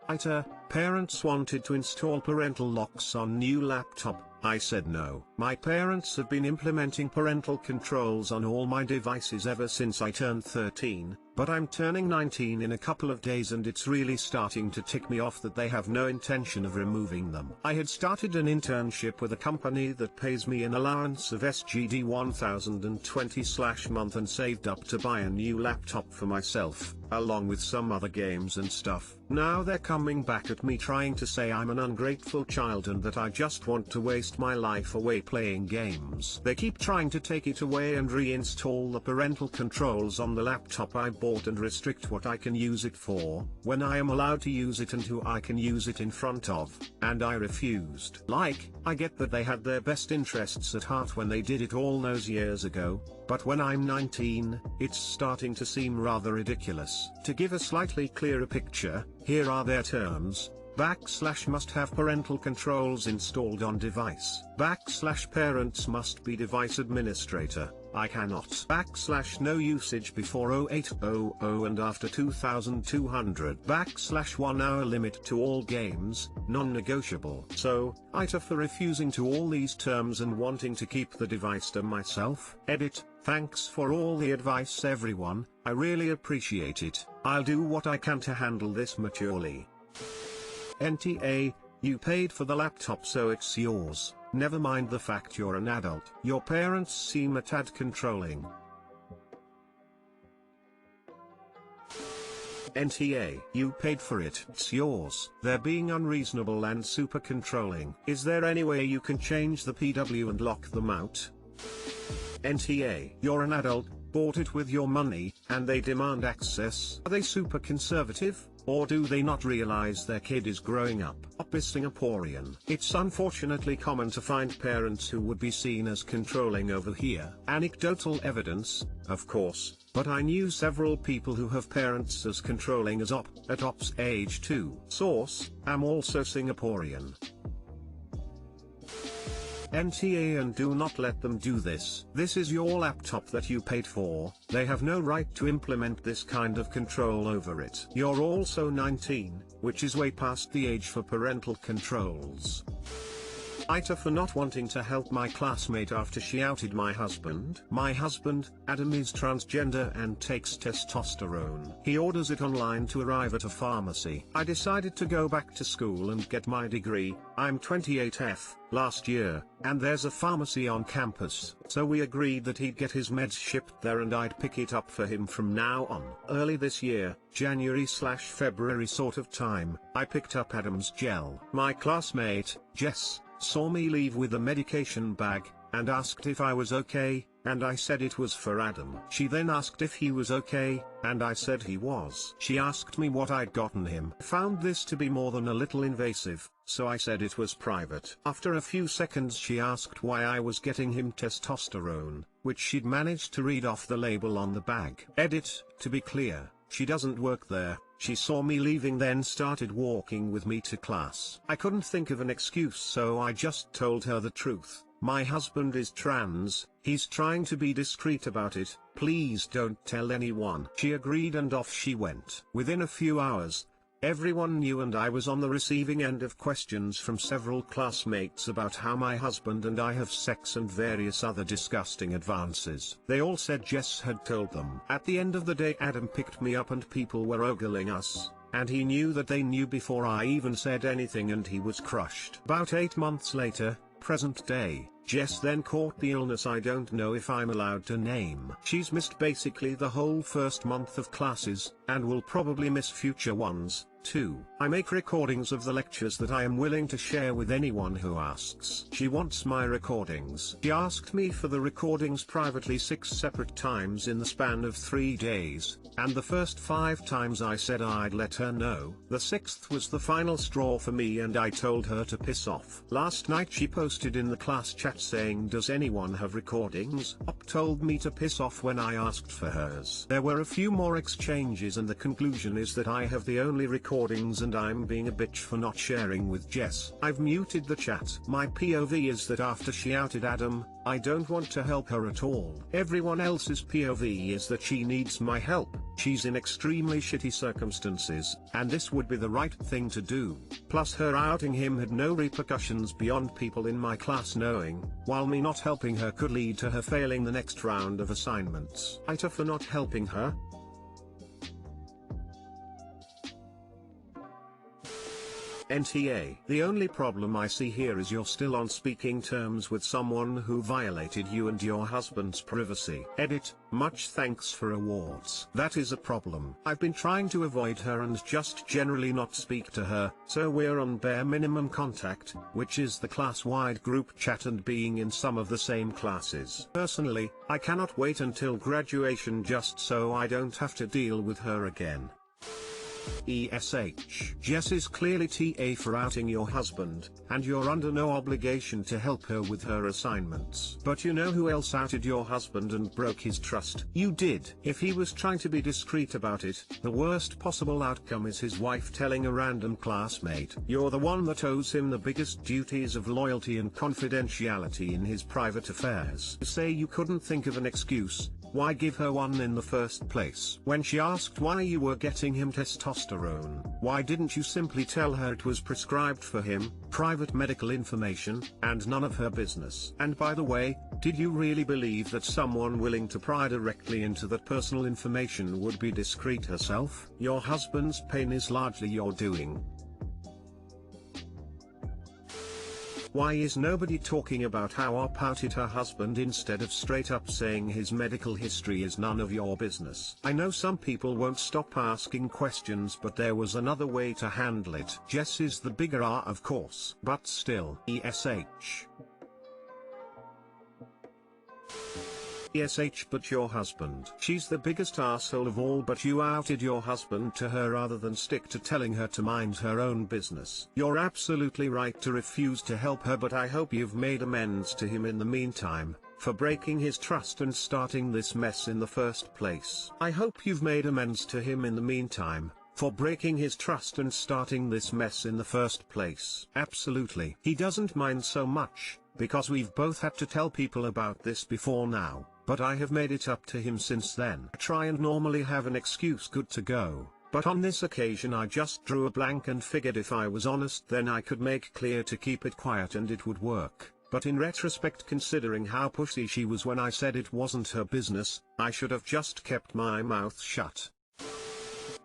AITA, parents wanted to install parental locks on new laptop. I said no. My parents have been implementing parental controls on all my devices ever since I turned 13, but I'm turning 19 in a couple of days and it's really starting to tick me off that they have no intention of removing them. I had started an internship with a company that pays me an allowance of SGD 1020/month and saved up to buy a new laptop for myself, along with some other games and stuff. Now they're coming back at me trying to say I'm an ungrateful child and that I just want to waste my life away playing games. They keep trying to take it away and reinstall the parental controls on the laptop I bought and restrict what I can use it for, when I am allowed to use it and who I can use it in front of, and I refused. Like, I get that they had their best interests at heart when they did it all those years ago, but when I'm 19, it's starting to seem rather ridiculous. To give a slightly clearer picture, here are their terms. / must have parental controls installed on device. / parents must be device administrator. I cannot. / no usage before 0800 and after 2200. / 1 hour limit to all games, non-negotiable. So, AITA for refusing to all these terms and wanting to keep the device to myself. Edit. Thanks for all the advice everyone, I really appreciate it. I'll do what I can to handle this maturely. NTA, you paid for the laptop so it's yours, never mind the fact you're an adult. Your parents seem a tad controlling. NTA, you paid for it, it's yours. They're being unreasonable and super controlling. Is there any way you can change the PW and lock them out? NTA, you're an adult, bought it with your money, and they demand access. Are they super conservative? Or do they not realize their kid is growing up? Singaporean. It's unfortunately common to find parents who would be seen as controlling over here. Anecdotal evidence, of course, but I knew several people who have parents as controlling as at ops age too. Source, I'm also Singaporean. NTA, and do not let them do this. This is your laptop that you paid for, they have no right to implement this kind of control over it. You're also 19, which is way past the age for parental controls. AITA for not wanting to help my classmate after she outed my husband. My husband, Adam, is transgender and takes testosterone. He orders it online to arrive at a pharmacy. I decided to go back to school and get my degree, I'm 28F, last year, and there's a pharmacy on campus, so we agreed that he'd get his meds shipped there and I'd pick it up for him from now on. Early this year, January/February sort of time, I picked up Adam's gel. My classmate, Jess, saw me leave with a medication bag, and asked if I was okay, and I said it was for Adam. She then asked if he was okay, and I said he was. She asked me what I'd gotten him. I found this to be more than a little invasive, so I said it was private. After a few seconds she asked why I was getting him testosterone, which she'd managed to read off the label on the bag. Edit, to be clear, she doesn't work there. She saw me leaving then started walking with me to class. I couldn't think of an excuse, so I just told her the truth. My husband is trans, he's trying to be discreet about it, please don't tell anyone. She agreed and off she went. Within a few hours, everyone knew and I was on the receiving end of questions from several classmates about how my husband and I have sex and various other disgusting advances. They all said Jess had told them. At the end of the day Adam picked me up and people were ogling us, and he knew that they knew before I even said anything and he was crushed. About 8 months later, present day, Jess then caught the illness I don't know if I'm allowed to name. She's missed basically the whole first month of classes, and will probably miss future ones, too. I make recordings of the lectures that I am willing to share with anyone who asks. She wants my recordings. She asked me for the recordings privately 6 separate times in the span of 3 days, and the first 5 times I said I'd let her know. The 6th was the final straw for me and I told her to piss off. Last night she posted in the class chat chat saying does anyone have recordings? Op told me to piss off when I asked for hers. There were a few more exchanges and the conclusion is that I have the only recordings and I'm being a bitch for not sharing with Jess. I've muted the chat. My POV is that after she outed Adam, I don't want to help her at all. Everyone else's POV is that she needs my help. She's in extremely shitty circumstances, and this would be the right thing to do. Plus her outing him had no repercussions beyond people in my class knowing, while me not helping her could lead to her failing the next round of assignments. AITA for not helping her? NTA. The only problem I see here is you're still on speaking terms with someone who violated you and your husband's privacy. Edit, much thanks for awards. That is a problem. I've been trying to avoid her and just generally not speak to her, so we're on bare minimum contact, which is the class-wide group chat and being in some of the same classes. Personally, I cannot wait until graduation just so I don't have to deal with her again. ESH. Jess is clearly TA for outing your husband, and you're under no obligation to help her with her assignments. But you know who else outed your husband and broke his trust? You did. If he was trying to be discreet about it, the worst possible outcome is his wife telling a random classmate. You're the one that owes him the biggest duties of loyalty and confidentiality in his private affairs. You say you couldn't think of an excuse. Why give her one in the first place? When she asked why you were getting him testosterone, why didn't you simply tell her it was prescribed for him, private medical information, and none of her business? And by the way, did you really believe that someone willing to pry directly into that personal information would be discreet herself? Your husband's pain is largely your doing. Why is nobody talking about how Op outed her husband instead of straight up saying his medical history is none of your business? I know some people won't stop asking questions, but there was another way to handle it. Jess is the bigger R, of course, but still. ESH. But your husband. She's the biggest asshole of all, but you outed your husband to her rather than stick to telling her to mind her own business. You're absolutely right to refuse to help her, but I hope you've made amends to him in the meantime, for breaking his trust and starting this mess in the first place. I hope you've made amends to him in the meantime, for breaking his trust and starting this mess in the first place. Absolutely. He doesn't mind so much, because we've both had to tell people about this before now. But I have made it up to him since then. I try and normally have an excuse good to go, but on this occasion I just drew a blank and figured if I was honest then I could make clear to keep it quiet and it would work. But in retrospect, considering how pushy she was when I said it wasn't her business, I should have just kept my mouth shut.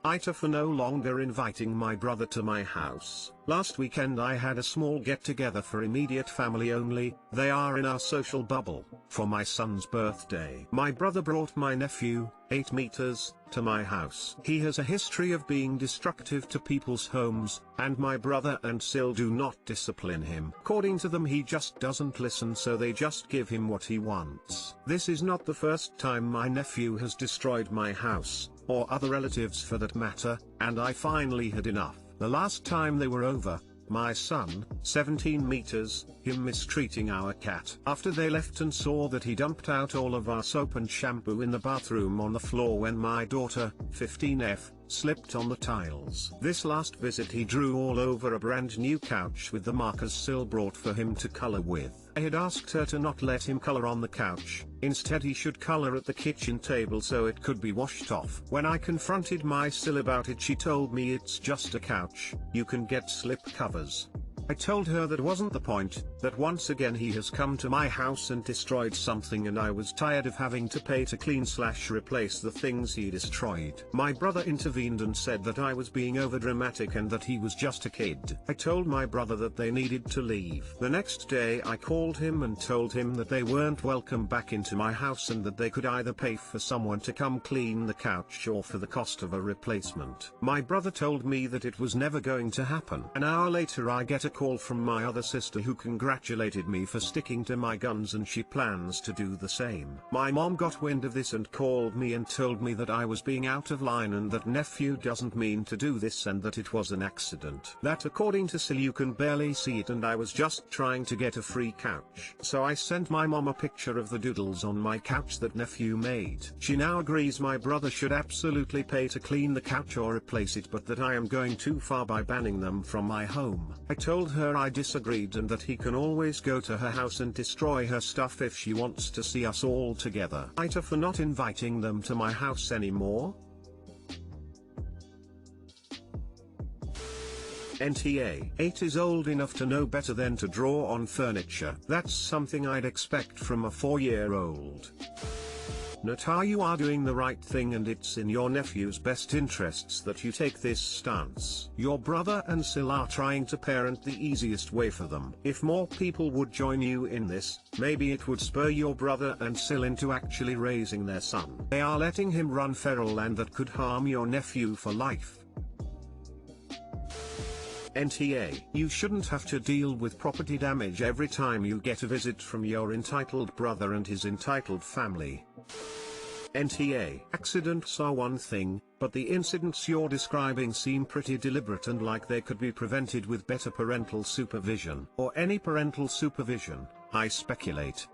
AITA for no longer inviting my brother to my house. Last weekend I had a small get-together for immediate family only, they are in our social bubble, for my son's birthday. My brother brought my nephew, 8 meters, to my house. He has a history of being destructive to people's homes, and my brother and Sil do not discipline him. According to them, he just doesn't listen, so they just give him what he wants. This is not the first time my nephew has destroyed my house, or other relatives for that matter, and I finally had enough. The last time they were over, my son, 17 meters, him mistreating our cat. After they left and saw that he dumped out all of our soap and shampoo in the bathroom on the floor when my daughter, 15F, slipped on the tiles. This last visit he drew all over a brand new couch with the markers Sil brought for him to color with. I had asked her to not let him color on the couch, instead he should color at the kitchen table so it could be washed off. When I confronted my Sil about it, she told me it's just a couch, you can get slip covers. I told her that wasn't the point, that once again he has come to my house and destroyed something and I was tired of having to pay to clean/replace the things he destroyed. My brother intervened and said that I was being overdramatic and that he was just a kid. I told my brother that they needed to leave. The next day I called him and told him that they weren't welcome back into my house and that they could either pay for someone to come clean the couch or for the cost of a replacement. My brother told me that it was never going to happen. An hour later I get a call from my other sister who congratulated me for sticking to my guns, and she plans to do the same. My mom got wind of this and called me and told me that I was being out of line and that nephew doesn't mean to do this and that it was an accident. That according to Sil you can barely see it and I was just trying to get a free couch. So I sent my mom a picture of the doodles on my couch that nephew made. She now agrees my brother should absolutely pay to clean the couch or replace it, but that I am going too far by banning them from my home. I told her I disagreed and that he can always go to her house and destroy her stuff if she wants to see us all together. AITA for not inviting them to my house anymore. NTA 8 is old enough to know better than to draw on furniture. That's something I'd expect from a 4-year-old. Nata, you are doing the right thing and it's in your nephew's best interests that you take this stance. Your brother and Sil are trying to parent the easiest way for them. If more people would join you in this, maybe it would spur your brother and Sil into actually raising their son. They are letting him run feral and that could harm your nephew for life. NTA, you shouldn't have to deal with property damage every time you get a visit from your entitled brother and his entitled family. NTA, accidents are one thing, but the incidents you're describing seem pretty deliberate and like they could be prevented with better parental supervision. Or any parental supervision, I speculate.